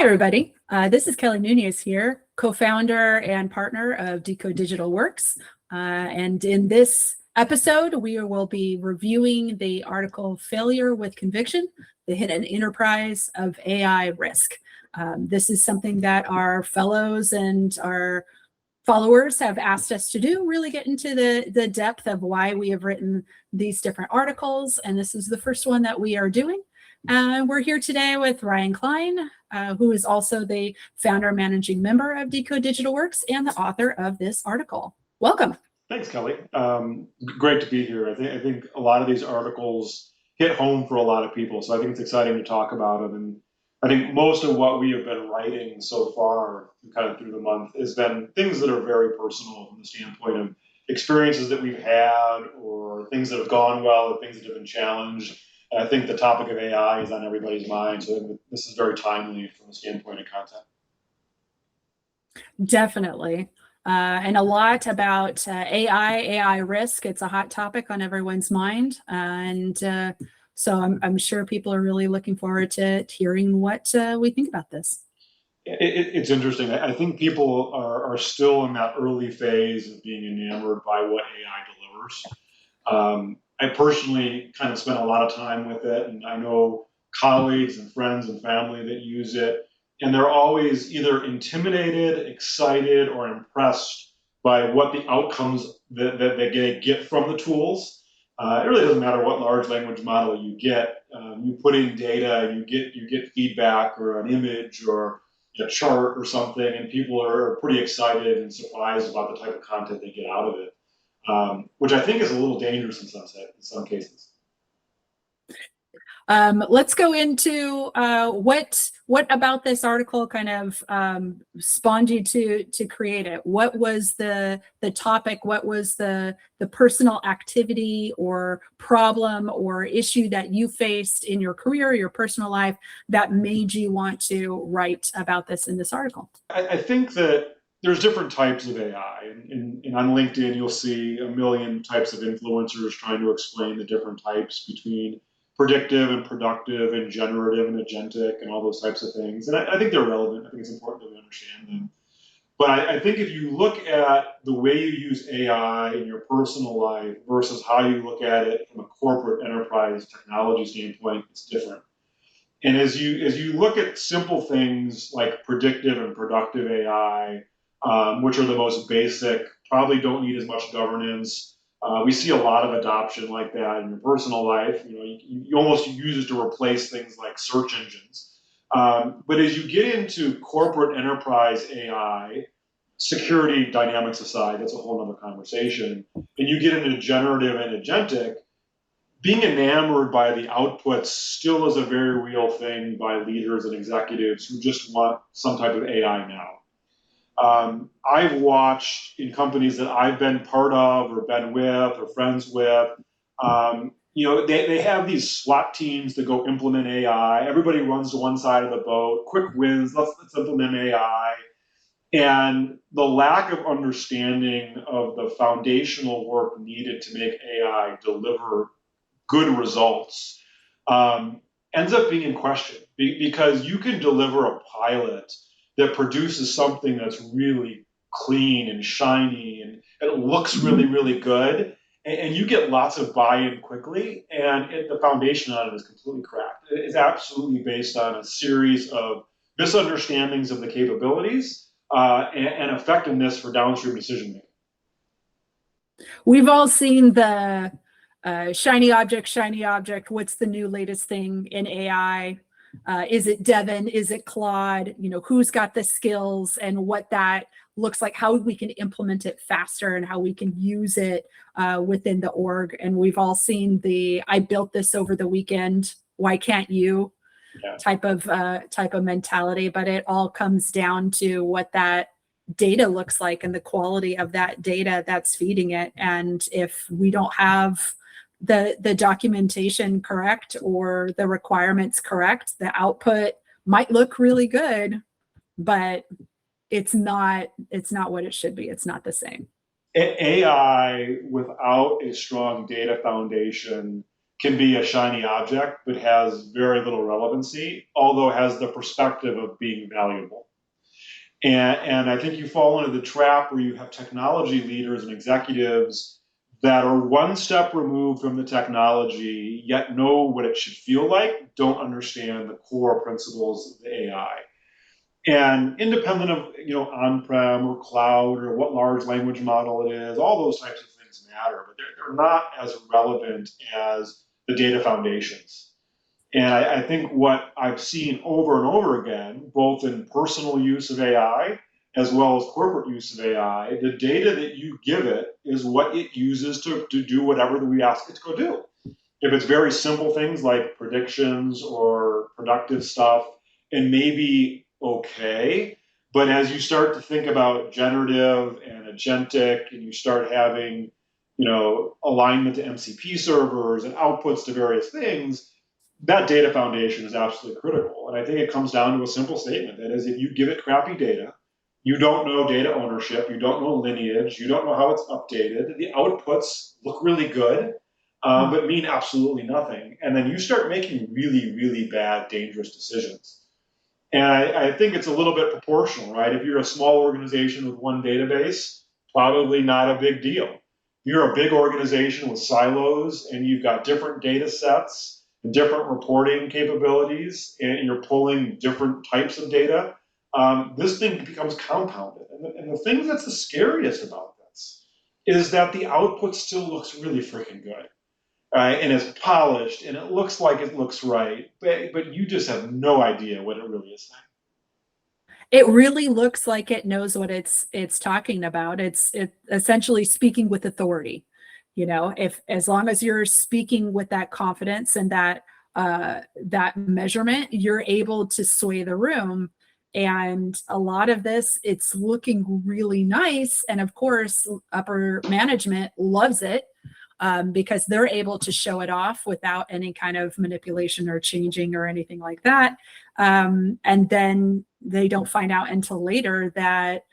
Hi, everybody. This is Nunez here, co-founder and partner of Decode Digital Works. And in this episode, we will be reviewing the article Failure with Conviction, the Hidden Enterprise of AI Risk. This is something that our fellows and our followers have asked us to do, really get into the depth of why we have written these different articles. And this is the first one that we are doing. We're here today with Ryan Klein, who is also the founder and managing member of Decode Digital Works and the author of this article. Welcome. Thanks, Kelly. Great to be here. I think a lot of these articles hit home for a lot of people, so I think it's exciting to talk about them. And I think most of what we have been writing so far, kind of through the month, has been things that are very personal from the standpoint of experiences that we've had, or things that have gone well, or things that have been challenged. And I think the topic of AI is on everybody's mind, so this is very timely from the standpoint of content. Definitely. And a lot about AI risk. It's a hot topic on everyone's mind. So I'm sure people are really looking forward to hearing what we think about this. It's interesting. I think people are still in that early phase of being enamored by what AI delivers. I personally kind of spent a lot of time with it, and I know colleagues and friends and family that use it, and they're always either intimidated, excited, or impressed by what the outcomes that they get from the tools. It really doesn't matter what large language model you get. You put in data, you get feedback or an image or a chart or something, and people are pretty excited and surprised about the type of content they get out of it. Which I think is a little dangerous in some cases. Let's go into what about this article kind of spawned you to create it. What was the topic? What was the personal activity or problem or issue that you faced in your career, your personal life, that made you want to write about this in this article? I think that there's different types of AI, and on LinkedIn you'll see a million types of influencers trying to explain the different types between predictive and productive and generative and agentic and all those types of things. And I think they're relevant. I think it's important that we understand them. But I think if you look at the way you use AI in your personal life versus how you look at it from a corporate enterprise technology standpoint, it's different. And as you look at simple things like predictive and productive AI, which are the most basic, probably don't need as much governance. We see a lot of adoption like that in your personal life. You almost use it to replace things like search engines. But as you get into corporate enterprise AI, security dynamics aside, that's a whole other conversation, and you get into generative and agentic, being enamored by the outputs still is a very real thing by leaders and executives who just want some type of AI now. I've watched in companies that I've been part of or been with or friends with, they have these SWAT teams that go implement AI. Everybody runs to one side of the boat, quick wins, let's implement AI. And the lack of understanding of the foundational work needed to make AI deliver good results ends up being in question because you can deliver a pilot that produces something that's really clean and shiny and it looks really, really good. And you get lots of buy-in quickly, and the foundation on it is completely cracked. It's absolutely based on a series of misunderstandings of the capabilities and effectiveness for downstream decision making. We've all seen the shiny object. What's the new latest thing in AI? Is it Devin? Is it Claude? Who's got the skills and what that looks like, how we can implement it faster and how we can use it within the org. And we've all seen the I built this over the weekend, why can't you? Yeah. type of mentality. But it all comes down to what that data looks like and the quality of that data that's feeding it. And if we don't have the documentation correct or the requirements correct, the output might look really good, but it's not what it should be. It's not the same. AI without a strong data foundation can be a shiny object, but has very little relevancy, although has the perspective of being valuable. And I think you fall into the trap where you have technology leaders and executives that are one step removed from the technology, yet know what it should feel like, don't understand the core principles of the AI. And independent of on-prem or cloud or what large language model it is, all those types of things matter, but they're not as relevant as the data foundations. And I think what I've seen over and over again, both in personal use of AI as well as corporate use of AI, the data that you give it is what it uses to do whatever we ask it to go do. If it's very simple things like predictions or productive stuff, and maybe okay, but as you start to think about generative and agentic, and you start having, alignment to MCP servers and outputs to various things, that data foundation is absolutely critical. And I think it comes down to a simple statement. That is, if you give it crappy data, you don't know data ownership, you don't know lineage, you don't know how it's updated, the outputs look really good, but mean absolutely nothing. And then you start making really, really bad, dangerous decisions. And I think it's a little bit proportional, right? If you're a small organization with one database, probably not a big deal. If you're a big organization with silos and you've got different data sets and different reporting capabilities, and you're pulling different types of data, this thing becomes compounded. And the thing that's the scariest about this is that the output still looks really freaking good. And it's polished, and it looks like it looks right, but you just have no idea what it really is saying. It really looks like it knows what it's talking about. It essentially speaking with authority. If as long as you're speaking with that confidence and that measurement, you're able to sway the room. And a lot of this, it's looking really nice. And of course, upper management loves it, because they're able to show it off without any kind of manipulation or changing or anything like that. And then they don't find out until later that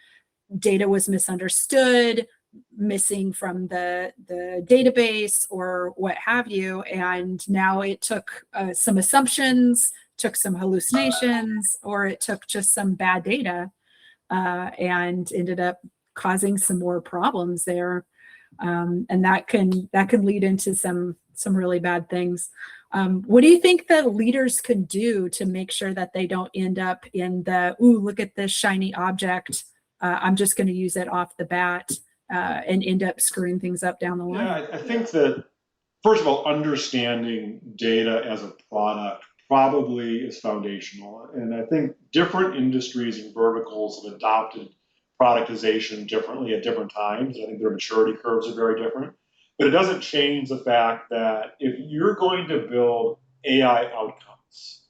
data was misunderstood, missing from the database or what have you. And now it took some assumptions, took some hallucinations, or it took just some bad data, and ended up causing some more problems there. And that can lead into some really bad things. What do you think that leaders can do to make sure that they don't end up in the, ooh, look at this shiny object, I'm just going to use it off the bat, and end up screwing things up down the line? Yeah, I think that, first of all, understanding data as a product probably is foundational. And I think different industries and verticals have adopted productization differently at different times. I think their maturity curves are very different. But it doesn't change the fact that if you're going to build AI outcomes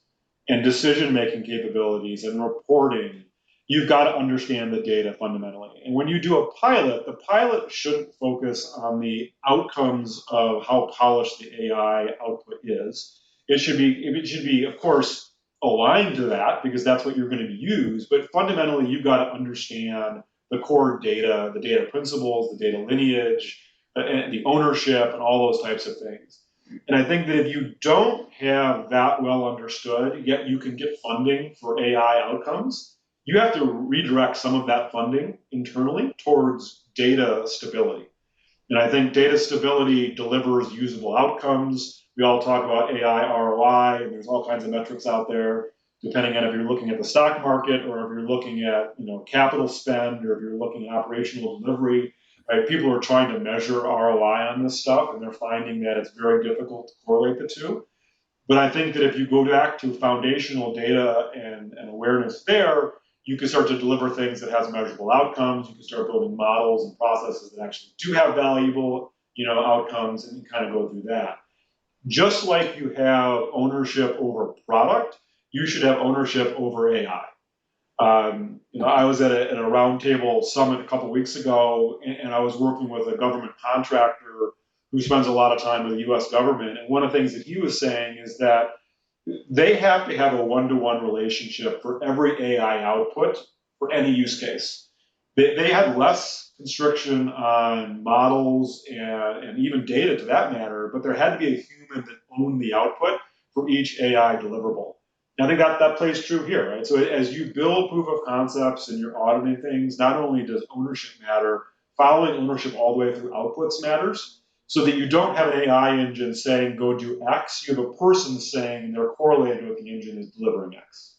and decision-making capabilities and reporting, you've got to understand the data fundamentally. And when you do a pilot, the pilot shouldn't focus on the outcomes of how polished the AI output is. It should be, of course, aligned to that because that's what you're going to use. But fundamentally, you've got to understand the core data, the data principles, the data lineage, and the ownership, and all those types of things. And I think that if you don't have that well understood, yet you can get funding for AI outcomes, you have to redirect some of that funding internally towards data stability. And I think data stability delivers usable outcomes. We all talk about AI ROI, and there's all kinds of metrics out there, depending on if you're looking at the stock market or if you're looking at capital spend or if you're looking at operational delivery. Right? People are trying to measure ROI on this stuff, and they're finding that it's very difficult to correlate the two. But I think that if you go back to foundational data and awareness there, you can start to deliver things that has measurable outcomes. You can start building models and processes that actually do have valuable, outcomes, and you kind of go through that. Just like you have ownership over product, you should have ownership over AI. I was at a roundtable summit a couple weeks ago, and I was working with a government contractor who spends a lot of time with the U.S. government. And one of the things that he was saying is that they have to have a one-to-one relationship for every AI output for any use case. They had less constriction on models and even data to that matter, but there had to be a human that owned the output for each AI deliverable. And I think that plays true here, right? So as you build proof of concepts and you're auditing things, not only does ownership matter, following ownership all the way through outputs matters, so that you don't have an AI engine saying, go do X, you have a person saying they're correlated with the engine is delivering X.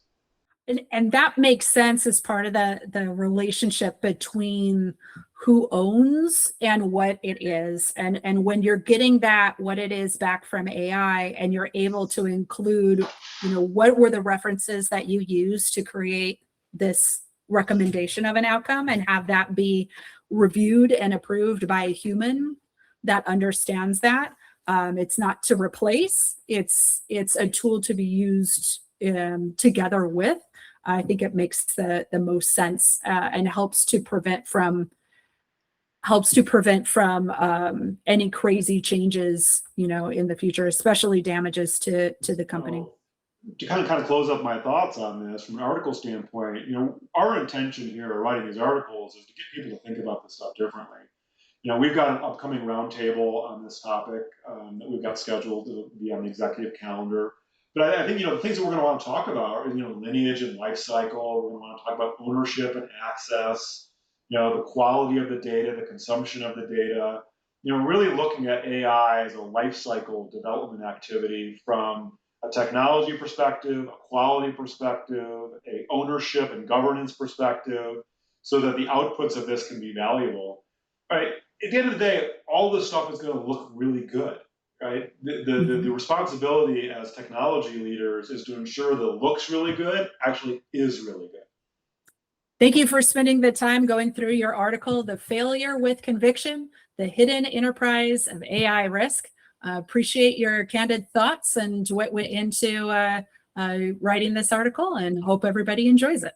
And that makes sense as part of the relationship between who owns and what it is. And when you're getting that, what it is back from AI, and you're able to include, what were the references that you use to create this recommendation of an outcome, and have that be reviewed and approved by a human that understands that. It's not to replace, it's a tool to be used together with. I think it makes the most sense, and helps to prevent from any crazy changes, in the future, especially damages to the company. To kind of close up my thoughts on this from an article standpoint, our intention here writing these articles is to get people to think about this stuff differently. We've got an upcoming roundtable on this topic that we've got scheduled to be on the executive calendar. But I think, the things that we're going to want to talk about are, lineage and life cycle. We're going to want to talk about ownership and access, the quality of the data, the consumption of the data, really looking at AI as a life cycle development activity from a technology perspective, a quality perspective, a ownership and governance perspective, so that the outputs of this can be valuable. Right? At the end of the day, all this stuff is going to look really good. Right? The responsibility as technology leaders is to ensure that it looks really good, actually is really good. Thank you for spending the time going through your article, The Failure with Conviction, the Hidden Enterprise of AI Risk. Appreciate your candid thoughts and what went into writing this article, and hope everybody enjoys it.